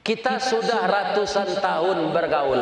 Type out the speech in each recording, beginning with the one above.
Kita sudah ratusan tahun bergaul.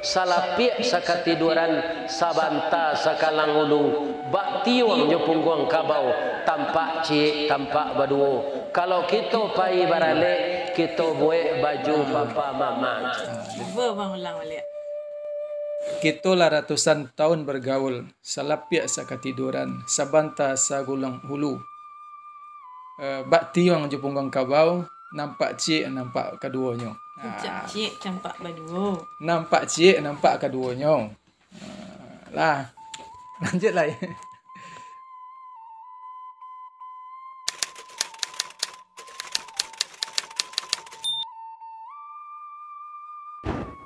Salapiak sakatiduran, sabanta sakalang ulu, baktiwang nyepungguang kabau, tampak cik, tampak baduo. Kalau kita pai barale, kita buat baju papa mama. Bang ulang balik. Kita lah ratusan tahun bergaul, salapiak sakatiduran, sabanta sagulang hulu. Baktiwang nyepungguang kabau, nampak cik, nampak keduanya. Cik campak badu. Nampak cik, nampak keduanya. Lah, lanjut lah.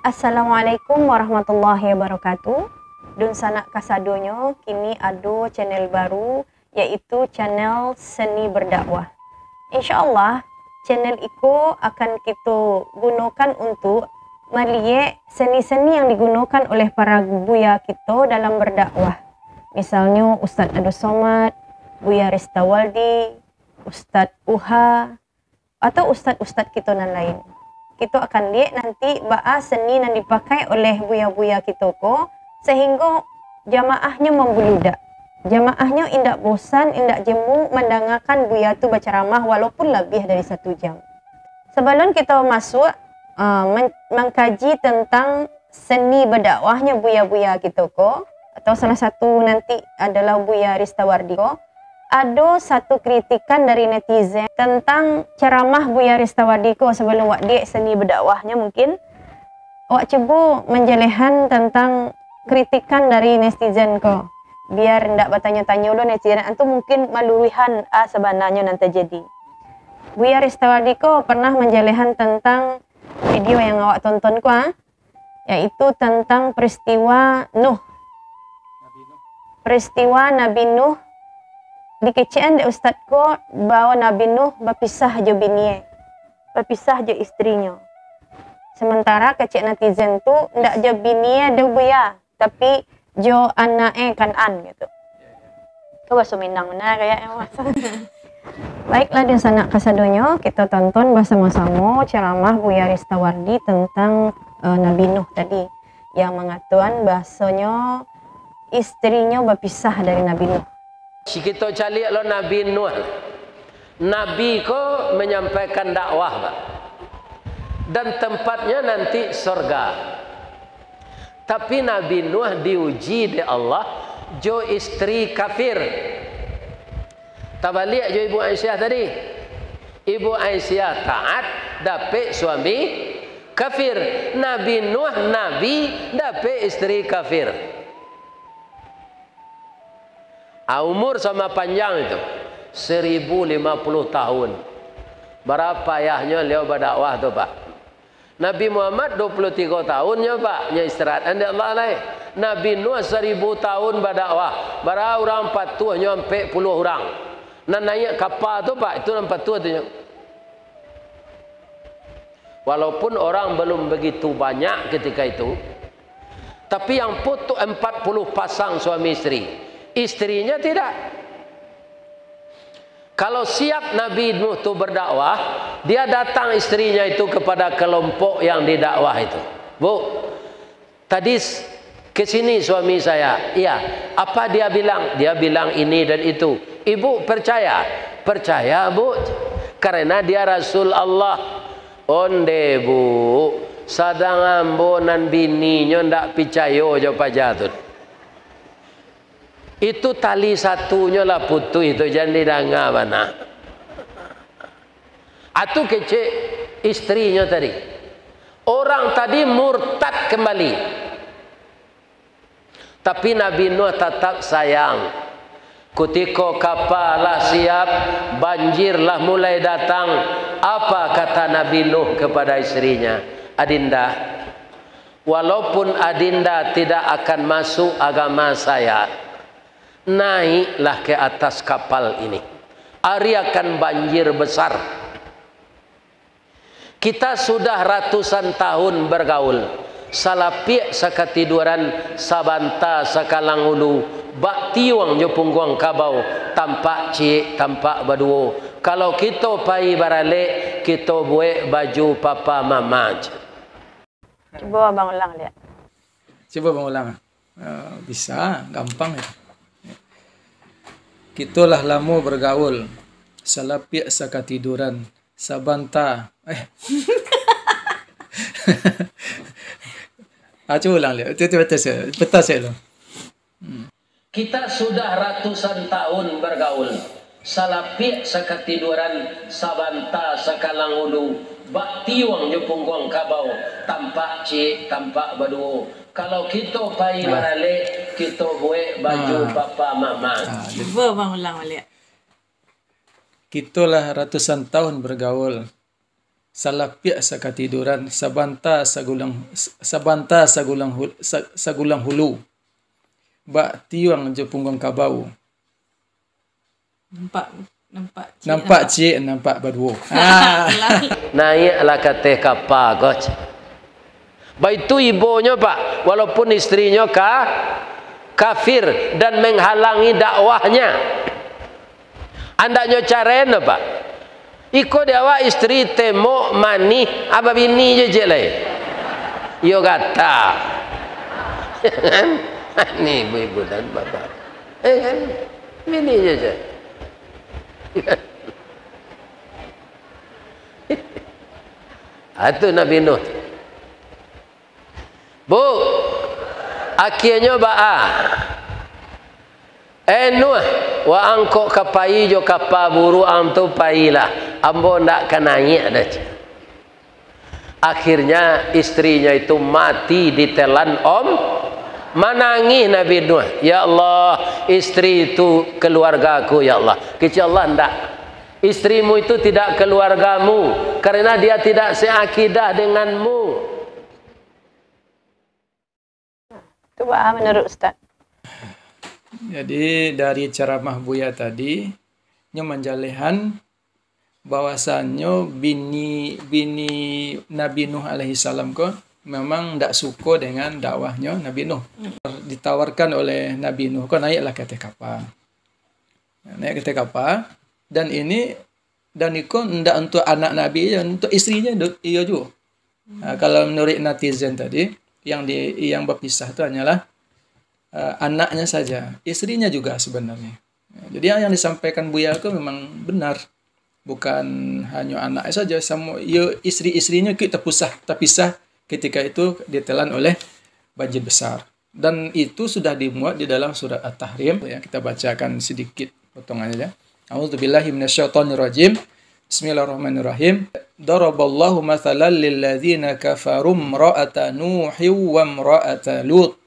Assalamualaikum warahmatullahi wabarakatuh. Dun sanak kasadonyo kini ada channel baru yaitu channel Seni Berdakwah. InsyaAllah channel itu akan kita gunakan untuk melihat seni-seni yang digunakan oleh para buya kita dalam berdakwah. Misalnya Ustaz Abdul Somad, Buya Ristawaldi, Ustaz Uha, atau Ustaz-Ustaz kita dan lain. Kita akan lihat nanti bahas seni yang dipakai oleh buya-buya kita ko sehingga jamaahnya membeludak. Jamaahnya indak bosan, indak jemu mendengarkan buya tu berceramah walaupun lebih dari 1 jam. Sebelum kita masuk mengkaji tentang seni berdakwahnya buya-buya kita ko, atau salah satu nanti adalah Buya Ristawardi ko, ada satu kritikan dari netizen tentang ceramah Buya Ristawardi ko sebelum wak dek seni berdakwahnya. Mungkin wak coba menjelehan tentang kritikan dari netizen ko, biar ndak bertanya-tanya udah netizen antu mungkin maluwihan sebenarnya nanti jadi. Buya Ristawardi ko pernah menjelehan tentang video yang awak tonton ko, yaitu tentang peristiwa Nuh. Peristiwa Nabi Nuh. Dikecian de Ustaz ko bahwa Nabi Nuh berpisah jo bini, berpisah jo istrinya. Sementara kecik netizen tu ndak jo bini de buya, tapi jo anake Kanan gitu. Itu bahasa Minang benar kayak Mas. Baiklah di sana kasadonyo kita tonton bersama-sama ceramah Buya Ristawardi tentang Nabi Nuh tadi yang mengatakan bahasanya istrinya berpisah dari Nabi Nuh. Si kita cari lo Nabi Nuh. Nabi ko menyampaikan dakwah, Pak. Dan tempatnya nanti surga. Tapi Nabi Nuh diuji di Allah jo istri kafir. Tabalik jo Ibu Aisyah tadi. Ibu Aisyah taat dapat suami kafir. Nabi Nuh nabi dapat istri kafir. Umur sama panjang itu 1050 tahun. Berapa ayahnya beliau berdakwah tu Pak? Nabi Muhammad 23 tahunnya Pak, nya istirahat anda Allah lain. Nabi Nuh 1000 tahun berdakwah. Berapa orang 40 nyampe 10 orang. Nak naik kapal tu Pak, itu 40 tu. Walaupun orang belum begitu banyak ketika itu, tapi yang putus 40 pasang suami istri. Istrinya tidak. Kalau siap Nabi Nuh itu berdakwah, dia datang istrinya itu kepada kelompok yang didakwah itu. Bu, tadi ke sini suami saya. Iya, apa dia bilang? Dia bilang ini dan itu. Ibu percaya? Percaya, Bu. Karena dia Rasul Allah. Onde, Bu. Sadang ambonan bininya ndak percaya jo pajatun. Itu tali satunya lah putu itu jangan didanga mana. Atu kecik istrinya tadi. Orang tadi murtad kembali. Tapi Nabi Nuh tetap sayang. Ketika kapal siap, banjirlah mulai datang. Apa kata Nabi Nuh kepada istrinya? Adinda, walaupun Adinda tidak akan masuk agama saya, naiklah ke atas kapal ini. Hari akan banjir besar. Kita sudah ratusan tahun bergaul. Salapiak sakatiduran, sabanta sakalang ulu, baktiwang nyepungguang kabau, tampak cik, tampak baduo. Kalau kita pai barale, kita buat baju papa mama. Coba abang ulang lihat. Coba bang ulang. Bisa, gampang ya. Kitalah lama bergaul, salapiak sakatiduran, sabanta. Coba ulang lihat. Itu betul saya lo. Kita sudah ratusan tahun bergaul. Salapik sakatiduran, sabanta sakalang ulu, baktiwang jepungguang kabau, tampak cik, tampak badu. Kalau kita pai barale, kita buat baju papa mama. Cuba bang ulang balik. Kitalah ratusan tahun bergaul, salapiak sakatiduran, sabanta sagulang hulu, baktiwang jepungguang kabau. Nampak cik, nampak berdua. Naiklah kata kapal coach. Baik itu ibunya pak, walaupun istrinya kafir dan menghalangi dakwahnya. Andaknya caranya pak. Iko dia istri temo mani apa bini je je leh. Yo kata. Ni ibu-ibu dan bapak. Bini je. Itu Nabi Nuh. Bu, akhirnya Nuh, wa angkok kapai jo kapa buru am tu pailah, ambo ndak kananya dah. Akhirnya istrinya itu mati ditelan menangis Nabi Nuh. Ya Allah, istri itu keluargaku ya Allah. Kecil Allah ndak. Istrimu itu tidak keluargamu karena dia tidak seakidah denganmu. Itu menurut Ustaz. Jadi dari ceramah Buya tadi, nya menjalehan bahwasannya bini Nabi Nuh alaihi salam ko memang tidak suka dengan dakwahnya Nabi Nuh. Ditawarkan oleh Nabi Nuh ko naiklah ke kapal. Naik ke kapal dan itu tidak untuk anak Nabi, untuk istrinya iya juga. Kalau menurut netizen tadi yang berpisah itu hanyalah anaknya saja, istrinya juga sebenarnya. Jadi yang disampaikan Buya itu memang benar, bukan hanya anaknya saja, sama istri-istrinya kita terpisah ketika itu ditelan oleh banjir besar. Dan itu sudah dimuat di dalam surat At-Tahrim. Ya, kita bacakan sedikit potongannya. A'udzubillahi minasyaitonirrajim. Bismillahirrahmanirrahim. Daraballahu mathalan lil ladzina kafaru imra'ata Nuhin wa imra'ata Lut.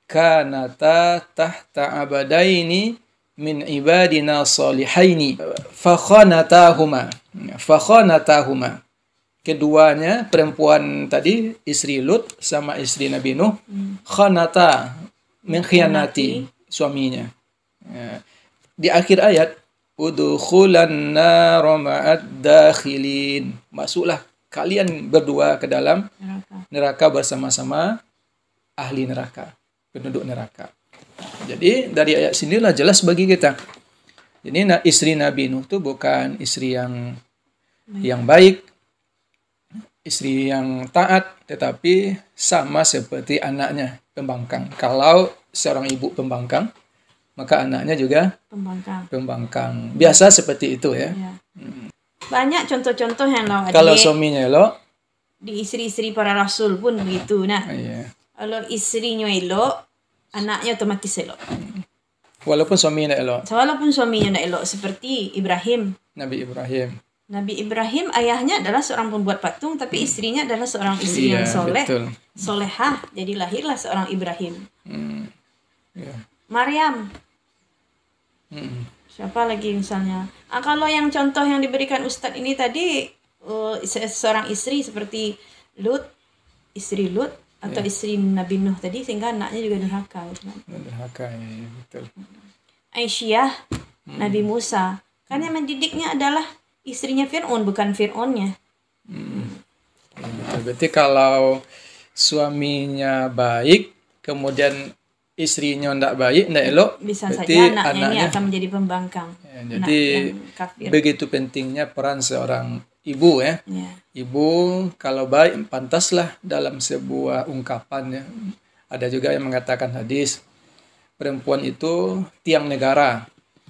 Kanata tahta abadaini min ibadina salihaini fakhanatahuma. Keduanya perempuan tadi, istri Lut sama istri Nabi Nuh, khanata, mengkhianati suaminya. Di akhir ayat, udkhulan nar ma'ad dakhilin. Masuklah kalian berdua ke dalam neraka bersama-sama ahli neraka, penduduk neraka. Jadi dari ayat sinilah jelas bagi kita. Jadi istri Nabi Nuh itu bukan istri yang baik, istri yang taat, tetapi sama seperti anaknya pembangkang. Kalau seorang ibu pembangkang, maka anaknya juga pembangkang. Biasa seperti itu ya. Banyak contoh-contoh yang ada. Kalau suaminya elok, di istri-istri para rasul pun begitu nah. Kalau istrinya elok, anaknya otomatis elok. Walaupun suaminya elok. Walaupun suaminya tidak elok, seperti Ibrahim. Nabi Ibrahim ayahnya adalah seorang pembuat patung, tapi istrinya adalah seorang istri yang soleh, solehah. Jadi lahirlah seorang Ibrahim. Maryam. Siapa lagi misalnya? Kalau yang contoh yang diberikan Ustadz ini tadi, seorang istri seperti Lut, istri Lut atau istri Nabi Nuh tadi, sehingga anaknya juga durhaka. Durhaka, ya, betul. Aisyah, Nabi Musa, kan yang mendidiknya adalah istrinya Fir'aun, bukan Fir'aunnya. Berarti kalau suaminya baik, kemudian istrinya tidak baik, tidak elok, bisa berarti saja anaknya ini akan menjadi pembangkang. Ya, jadi begitu pentingnya peran seorang ibu ya. Ya. Ibu kalau baik pantaslah dalam sebuah ungkapan ya. Ada juga yang mengatakan hadis perempuan itu tiang negara.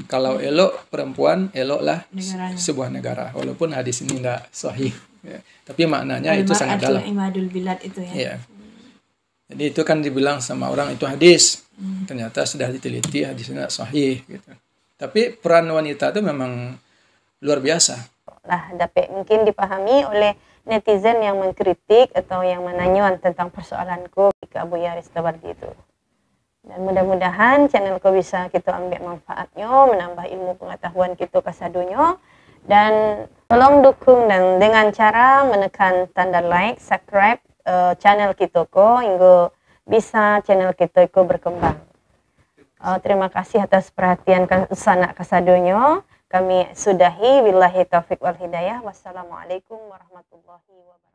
Kalau elok perempuan, eloklah Negaranya. sebuah negara. Walaupun hadis ini tidak sahih. Ya. Tapi maknanya itu sangat Al-mar'atu dalam. imadul bilad itu ya. Ya. Jadi itu kan dibilang sama orang itu hadis. Ternyata sudah diteliti hadisnya sahih. Gitu. Tapi peran wanita itu memang luar biasa. Lah dapat mungkin dipahami oleh netizen yang mengkritik atau yang menanyuan tentang persoalanku ke Abu Yaris Tabardi itu. Dan mudah-mudahan channelku bisa kita ambil manfaatnya, menambah ilmu pengetahuan kita kasadonyo. Dan tolong dukung dan dengan cara menekan tanda like, subscribe channel kita ko hingga bisa channel kita ko berkembang. Terima kasih atas perhatian sanak kasadonyo. Kami sudahi. Billahi taufik wal hidayah. Wassalamualaikum warahmatullahi wabarakatuh.